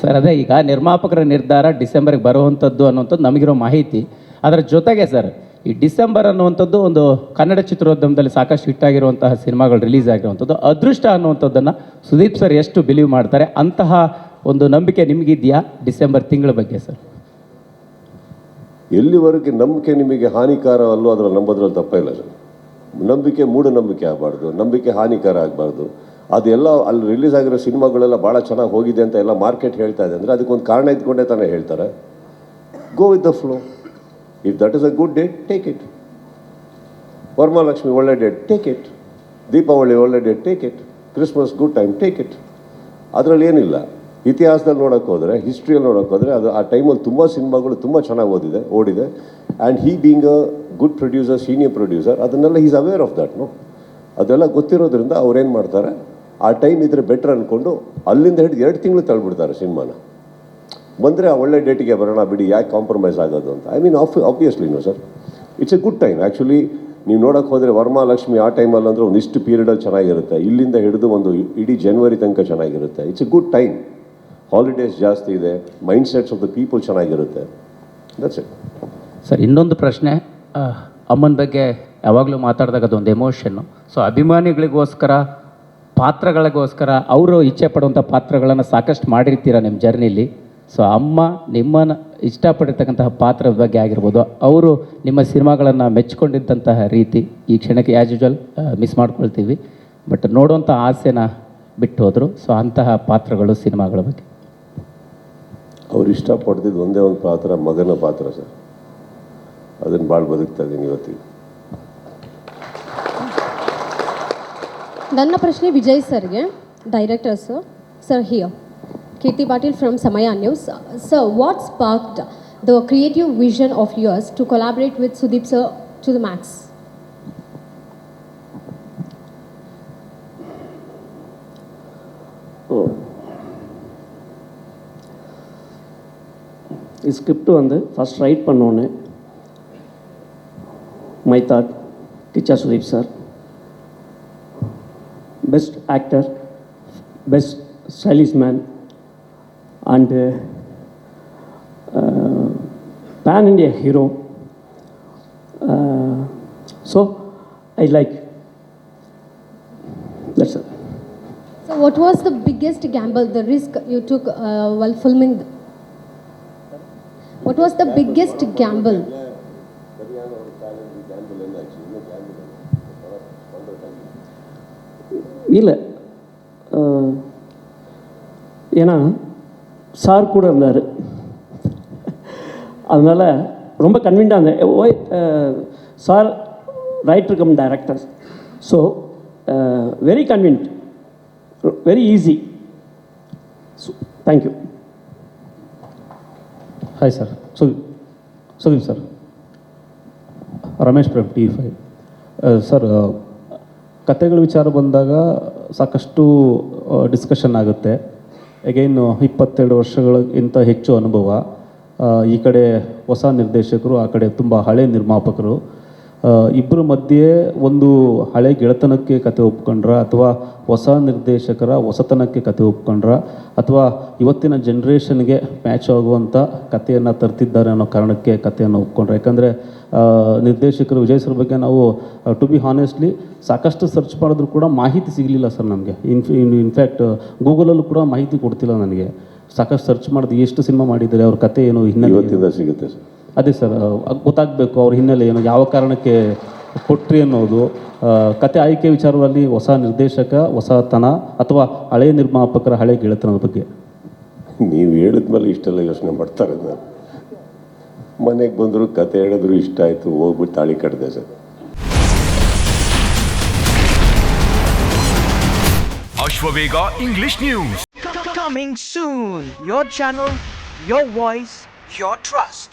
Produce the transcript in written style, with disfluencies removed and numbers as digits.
Sir ಅದೇ ಈಗ ನಿರ್ಮಾಪಕರ ನಿರ್ಧಾರ ಡಿಸೆಂಬರ್ಗೆ ಬರುವಂಥದ್ದು ಅನ್ನುವಂಥದ್ದು ನಮಗಿರೋ ಮಾಹಿತಿ. ಅದರ ಜೊತೆಗೆ ಸರ್ ಈ ಡಿಸೆಂಬರ್ ಅನ್ನುವಂಥದ್ದು ಒಂದು ಕನ್ನಡ ಚಿತ್ರೋದ್ಯಮದಲ್ಲಿ ಸಾಕಷ್ಟು ಹಿಟ್ಟಾಗಿರುವಂತಹ ಸಿನಿಮಾಗಳು ರಿಲೀಸ್ ಆಗಿರುವಂಥದ್ದು ಅದೃಷ್ಟ ಅನ್ನುವಂಥದ್ದನ್ನು ಸುದೀಪ್ ಸರ್ ಎಷ್ಟು ಬಿಲೀವ್ ಮಾಡ್ತಾರೆ, ಅಂತಹ ಒಂದು ನಂಬಿಕೆ ನಿಮಗಿದೆಯಾ ಡಿಸೆಂಬರ್ ತಿಂಗಳ ಬಗ್ಗೆ ಸರ್? ಎಲ್ಲಿವರೆಗೆ ನಂಬಿಕೆ ನಿಮಗೆ ಹಾನಿಕಾರ ಅಲ್ಲೋ ಅದರಲ್ಲಿ ನಂಬೋದ್ರಲ್ಲಿ ತಪ್ಪಿಲ್ಲ ಸರ್. ನಂಬಿಕೆ ಮೂಢನಂಬಿಕೆ ಆಗಬಾರ್ದು, ನಂಬಿಕೆ ಹಾನಿಕಾರ ಆಗಬಾರ್ದು. ಅದೆಲ್ಲ ಅಲ್ಲಿ ರಿಲೀಸ್ ಆಗಿರೋ ಸಿನಿಮಾಗಳೆಲ್ಲ ಭಾಳ ಚೆನ್ನಾಗಿ ಹೋಗಿದೆ ಅಂತ ಎಲ್ಲ ಮಾರ್ಕೆಟ್ ಹೇಳ್ತಾ ಇದೆ ಅಂದರೆ ಅದಕ್ಕೊಂದು ಕಾರಣ ಇದ್ಕೊಂಡೇ ತಾನೇ ಹೇಳ್ತಾರೆ. Go with the flow. If that is a good date, take it. Varamahalakshmi ಒಳ್ಳೆ ಡೇಟ್, ಟೇಕ್ ಇಟ್. ದೀಪಾವಳಿ ಒಳ್ಳೆ date, take it. Christmas good time, take it. ಅದರಲ್ಲಿ ಏನಿಲ್ಲ. ಇತಿಹಾಸದಲ್ಲಿ ನೋಡೋಕ್ಕೆ ಹೋದರೆ, ಹಿಸ್ಟ್ರಿಯಲ್ಲಿ ನೋಡೋಕ್ಕೆ ಹೋದರೆ ಅದು ಆ ಟೈಮಲ್ಲಿ ತುಂಬ ಸಿನಿಮಾಗಳು ತುಂಬ ಚೆನ್ನಾಗಿ ಓಡಿದೆ. And he being a good producer, senior producer, ಅದನ್ನೆಲ್ಲ ಈಸ್ ಅವೇರ್ ಆಫ್ ದಟ್. ಅದೆಲ್ಲ ಗೊತ್ತಿರೋದ್ರಿಂದ ಅವ್ರೇನು ಮಾಡ್ತಾರೆ, ಆ ಟೈಮ್ ಇದ್ರೆ ಬೆಟ್ರ್ ಅಂದ್ಕೊಂಡು ಅಲ್ಲಿಂದ ಹಿಡಿದು 2 ತಿಂಗಳು ತಳ್ಬಿಡ್ತಾರೆ ಸಿನಿಮಾನ. ಬಂದರೆ ಆ ಒಳ್ಳೆ ಡೇಟಿಗೆ ಬರೋಣ ಬಿಡಿ, ಯಾಕೆ ಕಾಂಪ್ರಮೈಸ್ ಆಗೋದು ಅಂತ. I mean obviously sir, it's a good time. Actually ನೀವು ನೋಡೋಕ್ಕೆ ಹೋದರೆ ವರಮಹಾಲಕ್ಷ್ಮಿ ಆ ಟೈಮಲ್ಲಿ ಅಂದರೆ ಒಂದಿಷ್ಟು ಪೀರಿಯಡಲ್ಲಿ ಚೆನ್ನಾಗಿರುತ್ತೆ. ಇಲ್ಲಿಂದ ಹಿಡಿದು ಒಂದು ಇಡೀ ಜನವರಿ ತನಕ ಚೆನ್ನಾಗಿರುತ್ತೆ. It's a good time. Holidays ಜಾಸ್ತಿ ಇದೆ, mind sets of the people ಚೆನ್ನಾಗಿರುತ್ತೆ. That's it sir. ಇನ್ನೊಂದು ಪ್ರಶ್ನೆ, ಅಮ್ಮನ ಬಗ್ಗೆ ಯಾವಾಗಲೂ ಮಾತಾಡಿದಾಗ ಅದೊಂದು ಎಮೋಷನ್ನು. ಸೊ ಅಭಿಮಾನಿಗಳಿಗೋಸ್ಕರ, ಪಾತ್ರಗಳಿಗೋಸ್ಕರ ಅವರು ಇಚ್ಛೆ ಪಡುವಂಥ ಪಾತ್ರಗಳನ್ನು ಸಾಕಷ್ಟು ಮಾಡಿರ್ತೀರ ನಿಮ್ಮ ಜರ್ನಿಲಿ. ಸೊ ಅಮ್ಮ ನಿಮ್ಮನ್ನು ಇಷ್ಟಪಟ್ಟಿರ್ತಕ್ಕಂತಹ ಪಾತ್ರದ ಬಗ್ಗೆ ಆಗಿರ್ಬೋದು, ಅವರು ನಿಮ್ಮ ಸಿನಿಮಾಗಳನ್ನು ಮೆಚ್ಕೊಂಡಿದ್ದಂತಹ ರೀತಿ ಈ ಕ್ಷಣಕ್ಕೆ ಆ್ಯಸ್ ಯೂಶುವಲ್ ಮಿಸ್ ಮಾಡ್ಕೊಳ್ತೀವಿ. ಬಟ್ ನೋಡುವಂಥ ಆಸೆನ ಬಿಟ್ಟು ಹೋದರು. ಸೊ ಅಂತಹ ಪಾತ್ರಗಳು, ಸಿನಿಮಾಗಳ ಬಗ್ಗೆ ಅವ್ರು ಇಷ್ಟಪಡ್ತಿದ್ದು ಒಂದೇ ಒಂದು ಪಾತ್ರ, ಮಗನ ಪಾತ್ರ ಸರ್. ಅದನ್ನು ಭಾಳ ಬದುಕ್ತಾ ಇದ್ದೀನಿ ಇವತ್ತಿಗೆ. ನನ್ನ ಪ್ರಶ್ನೆ ವಿಜಯ್ ಸರ್ಗೆ, director sir. Here Keerthi Patil from Samaya news. Sir, what sparked the creative vision of yours to collaborate with Sudeep sir to the max? Script வந்து ஃபஸ்ட் ரைட் பண்ணோன்னே my thought teacher Sudeep sir, best actor, best stylish man and pan India hero. So I like that's it. So what was the biggest gamble, the risk you took while filming? What was the biggest gamble? இல்லை, ஏன்னா sir கூட இருந்தார். அதனால் ரொம்ப கன்வீன்டாக இருந்தேன். ஓய் sir writer cum director. So very convenient, very easy. Thank you. Hi sir, Sudeep sir. Ramesh Prem, TV5. Sir, ಕತೆಗಳ ವಿಚಾರ ಬಂದಾಗ ಸಾಕಷ್ಟು ಡಿಸ್ಕಷನ್ ಆಗುತ್ತೆ. ಅಗೈನ್ 22 ವರ್ಷಗಳಿಗಿಂತ ಹೆಚ್ಚು ಅನುಭವ. ಈ ಕಡೆ ಹೊಸ ನಿರ್ದೇಶಕರು, ಆ ಕಡೆ ತುಂಬ ಹಳೆ ನಿರ್ಮಾಪಕರು. ಇಬ್ಬರ ಮಧ್ಯೆ ಒಂದು ಹಳೆ ಗೆಳೆತನಕ್ಕೆ ಕತೆ ಒಪ್ಕೊಂಡ್ರ, ಅಥವಾ ಹೊಸ ನಿರ್ದೇಶಕರ ಹೊಸತನಕ್ಕೆ ಕತೆ ಒಪ್ಕೊಂಡ್ರ, ಅಥವಾ ಇವತ್ತಿನ ಜನ್ರೇಷನ್ಗೆ ಮ್ಯಾಚ್ ಆಗುವಂಥ ಕಥೆಯನ್ನು ತರ್ತಿದ್ದಾರೆ ಅನ್ನೋ ಕಾರಣಕ್ಕೆ ಕಥೆಯನ್ನು ಒಪ್ಕೊಂಡ್ರೆ? ಯಾಕಂದರೆ ನಿರ್ದೇಶಕರು ವಿಜಯ್ ಸರ್ ಬಗ್ಗೆ ನಾವು ಟು ಬಿ ಹಾನೆಸ್ಟ್ಲಿ ಸಾಕಷ್ಟು ಸರ್ಚ್ ಮಾಡಿದ್ರು ಕೂಡ ಮಾಹಿತಿ ಸಿಗಲಿಲ್ಲ ಸರ್ ನಮಗೆ. ಇನ್ಫ್ಯಾಕ್ಟ್ ಗೂಗಲಲ್ಲೂ ಕೂಡ ಮಾಹಿತಿ ಕೊಡ್ತಿಲ್ಲ ನನಗೆ. ಸಾಕಷ್ಟು ಸರ್ಚ್ ಮಾಡಿದೆ, ಎಷ್ಟು ಸಿನಿಮಾ ಮಾಡಿದ್ದಾರೆ, ಅವ್ರ ಕತೆ ಏನು, ಹಿನ್ನೆಲೆ ಸಿಗುತ್ತೆ ಸರ್. ಅದೇ ಸರ್, ಗೊತ್ತಾಗಬೇಕು ಅವ್ರ ಹಿನ್ನೆಲೆ ಏನು, ಯಾವ ಕಾರಣಕ್ಕೆ ಕೊಟ್ರಿ ಅನ್ನೋದು. ಕತೆ ಆಯ್ಕೆ ವಿಚಾರದಲ್ಲಿ ಹೊಸ ನಿರ್ದೇಶಕ, ಹೊಸತನ, ಅಥವಾ ಹಳೆಯ ನಿರ್ಮಾಪಕರ ಹಳೆ ಗೆಳೆತನದ ಬಗ್ಗೆ ನೀವು ಹೇಳಿದ್ಮೇಲೆ ಇಷ್ಟೆಲ್ಲ ಯೋಚನೆ ಮಾಡ್ತಾರೆ. ನಾನು ಮನೆಗೆ ಬಂದರು, ಕತೆ ಹೇಳಿದ್ರು, ಇಷ್ಟ ಆಯಿತು, ಹೋಗ್ಬಿಟ್ಟು ತಾಳಿ ಕಟ್ಟಿದೆ sir. Ashwavega English News. Coming soon. Your channel, your voice, your trust.